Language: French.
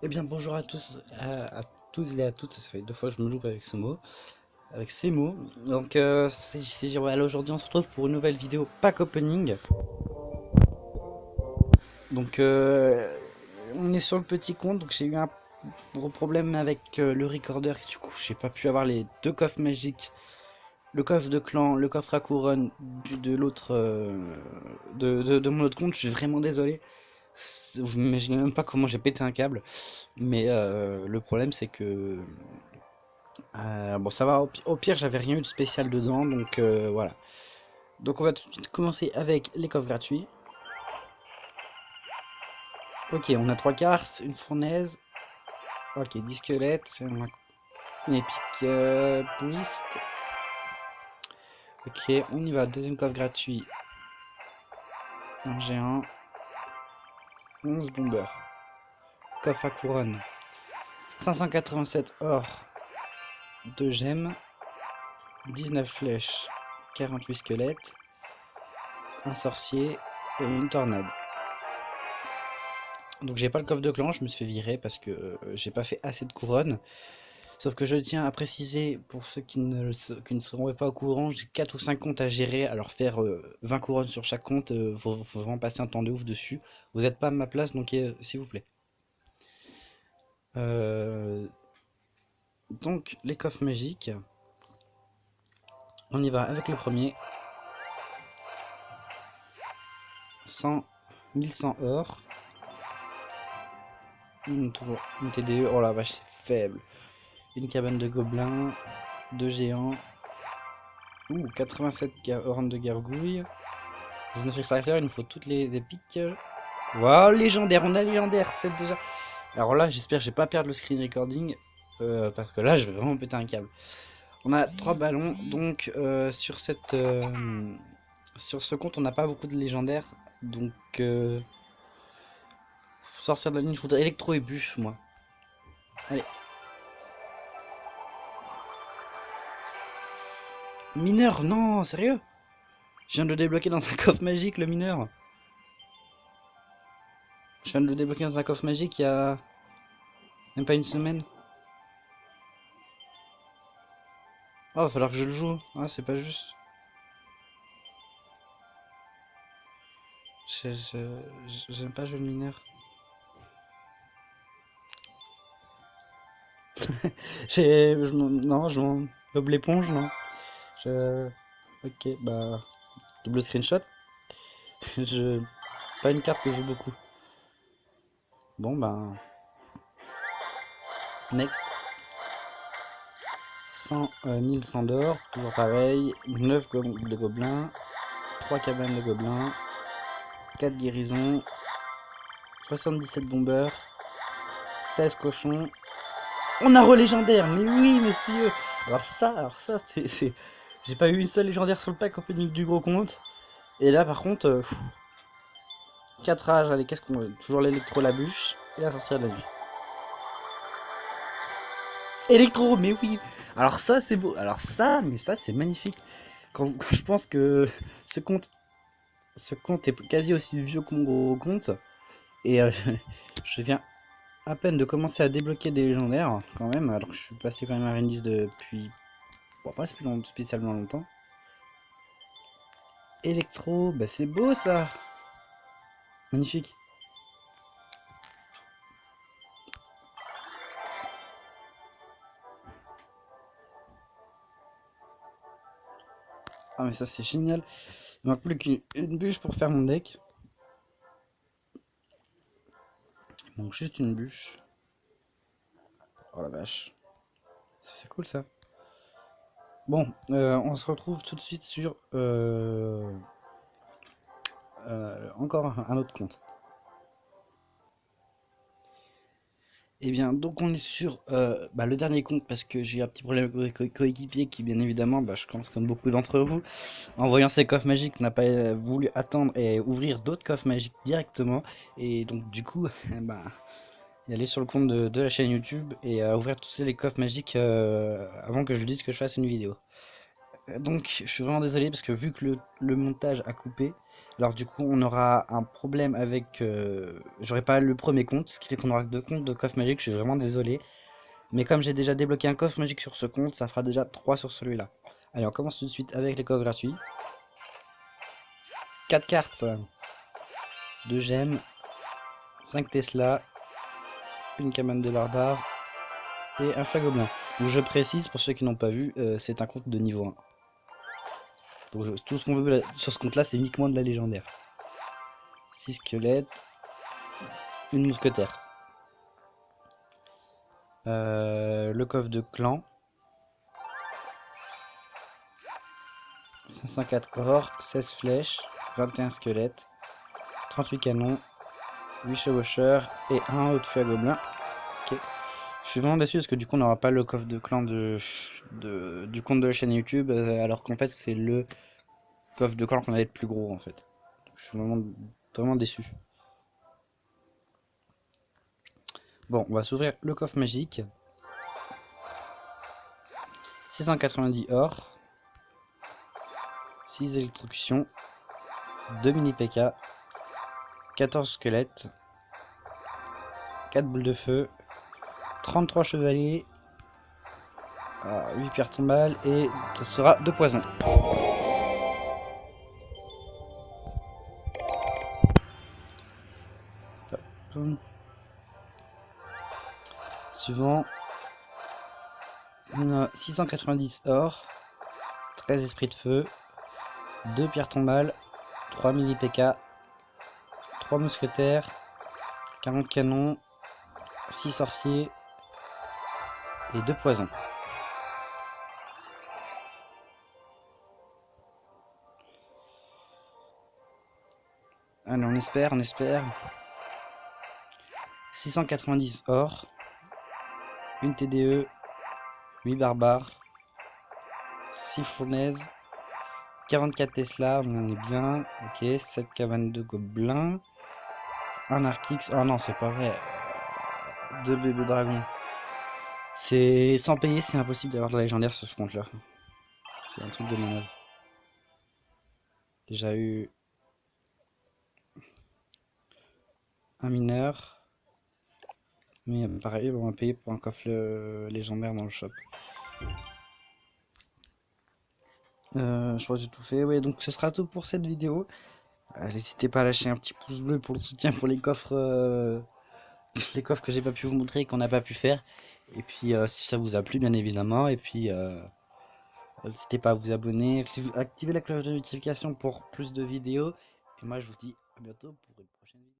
Eh bien bonjour à tous, à tous et à toutes, ça fait deux fois que je me loupe avec ce mot, avec ces mots. Donc voilà, aujourd'hui on se retrouve pour une nouvelle vidéo pack opening. Donc on est sur le petit compte, donc j'ai eu un gros problème avec le recorder, du coup j'ai pas pu avoir les deux coffres magiques, le coffre de clan, le coffre à couronne de l'autre, de mon autre compte. Je suis vraiment désolé, vous m'imaginez même pas comment j'ai pété un câble, mais le problème c'est que bon, ça va, au pire, j'avais rien eu de spécial dedans, donc voilà. Donc on va tout de suite commencer avec les coffres gratuits. Ok, on a trois cartes, une fournaise, ok, 10 squelettes, une épique twist. Ok, on y va, deuxième coffre gratuit, un géant, 11 bombers, coffre à couronne, 587 or, 2 gemmes, 19 flèches, 48 squelettes, un sorcier et une tornade. Donc j'ai pas le coffre de clan, je me suis fait virer parce que j'ai pas fait assez de couronnes. Sauf que je tiens à préciser, pour ceux qui ne seront pas au courant, j'ai 4 ou 5 comptes à gérer, alors faire 20 couronnes sur chaque compte, faut vraiment passer un temps de ouf dessus. Vous n'êtes pas à ma place, donc s'il vous plaît. Euh, donc les coffres magiques, on y va avec le premier. 100, 1100 or, une tour, une TDE, oh la vache c'est faible. Une cabane de gobelins, deux géants, 87 hordes de gargouilles. 19 extracteurs, il nous faut toutes les épiques. Waouh, légendaire, on a légendaire, c'est déjà. Alors là, j'espère que j'ai pas perdre le screen recording, parce que là, je vais vraiment péter un câble. On a trois ballons, donc sur ce compte, on n'a pas beaucoup de légendaires, donc sortir de la ligne, je voudrais électro et bûche, moi. Allez. Mineur, non, sérieux? Je viens de le débloquer dans un coffre magique, le mineur. Je viens de le débloquer dans un coffre magique il y a même pas une semaine. Oh, va falloir que je le joue. Ah, c'est pas juste. J'aime pas jouer le mineur. Non, je m'en. Bob l'éponge, non. Je... Ok, bah. Double screenshot. je... Pas une carte que je joue beaucoup. Bon, bah. Next. 100, 1100 d'or, toujours pareil. 9 de gobelins. 3 cabanes de gobelins. 4 guérisons. 77 bombeurs. 16 cochons. On a re-légendaire, mais oui, monsieur. Alors ça, j'ai pas eu une seule légendaire sur le pack opening du gros compte. Et là, par contre, 4 âges, allez, qu'est-ce qu'on veut? Toujours l'électro, la bûche et la sorcière de la nuit. Électro, mais oui. Alors ça, c'est beau. Alors ça, mais ça, c'est magnifique. Quand je pense que ce compte, ce compte est quasi aussi vieux que mon gros compte. Et je viens à peine de commencer à débloquer des légendaires, quand même. Alors que je suis passé quand même à Rendis depuis... Bon, pas spécialement longtemps. Électro, bah c'est beau ça. Magnifique. Ah mais ça c'est génial. Il manque plus qu'une bûche pour faire mon deck. Il manque juste une bûche. Oh la vache. C'est cool ça. Bon, on se retrouve tout de suite sur encore un autre compte. Et bien, donc on est sur le dernier compte parce que j'ai eu un petit problème avec le coéquipier qui, bien évidemment, je pense comme beaucoup d'entre vous, en voyant ces coffres magiques, n'a pas voulu attendre et ouvrir d'autres coffres magiques directement. Et donc, du coup, y aller sur le compte de la chaîne YouTube et ouvrir tous les coffres magiques avant que je lui dise que je fasse une vidéo. Donc je suis vraiment désolé parce que vu que le montage a coupé, alors du coup on aura un problème avec... j'aurai pas le premier compte, ce qui fait qu'on aura que deux comptes de coffre magique, je suis vraiment désolé. Mais comme j'ai déjà débloqué un coffre magique sur ce compte, ça fera déjà 3 sur celui-là. Allez, on commence tout de suite avec les coffres gratuits. 4 cartes, 2 gemmes, 5 Tesla, une cabane de barbare et un flagoblin. Donc je précise pour ceux qui n'ont pas vu, c'est un compte de niveau 1. Donc tout ce qu'on veut sur ce compte là c'est uniquement de la légendaire. 6 squelettes, une mousquetaire. Le coffre de clan. 504 corps, 16 flèches, 21 squelettes, 38 canons, 8 chevaucheurs et un haut de feu à gobelin. Ok. Je suis vraiment déçu parce que du coup on n'aura pas le coffre de clan du compte de la chaîne YouTube alors qu'en fait c'est le coffre de clan qu'on avait le plus gros en fait. Je suis vraiment déçu. Bon, on va s'ouvrir le coffre magique. 690 or, 6 électrocutions, 2 mini PK, 14 squelettes, 4 boules de feu, 33 chevaliers, 8 pierres tombales et ce sera 2 poisons. Suivant, on a 690 or, 13 esprits de feu, 2 pierres tombales, 3 mini PK, 3 mousquetaires, 40 canons, 6 sorciers et 2 poisons. Allez, on espère. 690 or, une TDE, 8 barbares, 6 fournaises, 44 Tesla, on en est bien, ok, 7 cabanes de gobelins, un Archix, oh non c'est pas vrai, 2 bébés dragons. C'est sans payer, c'est impossible d'avoir de la légendaire sur ce compte là. C'est un truc de malade. Déjà eu un mineur, mais pareil on va payer pour un coffre légendaire dans le shop. Je crois que j'ai tout fait, ouais, donc ce sera tout pour cette vidéo. N'hésitez pas à lâcher un petit pouce bleu pour le soutien pour les coffres que j'ai pas pu vous montrer et qu'on n'a pas pu faire. Et puis si ça vous a plu bien évidemment. Et puis n'hésitez pas à vous abonner, activer la cloche de notification pour plus de vidéos. Et moi je vous dis à bientôt pour une prochaine vidéo.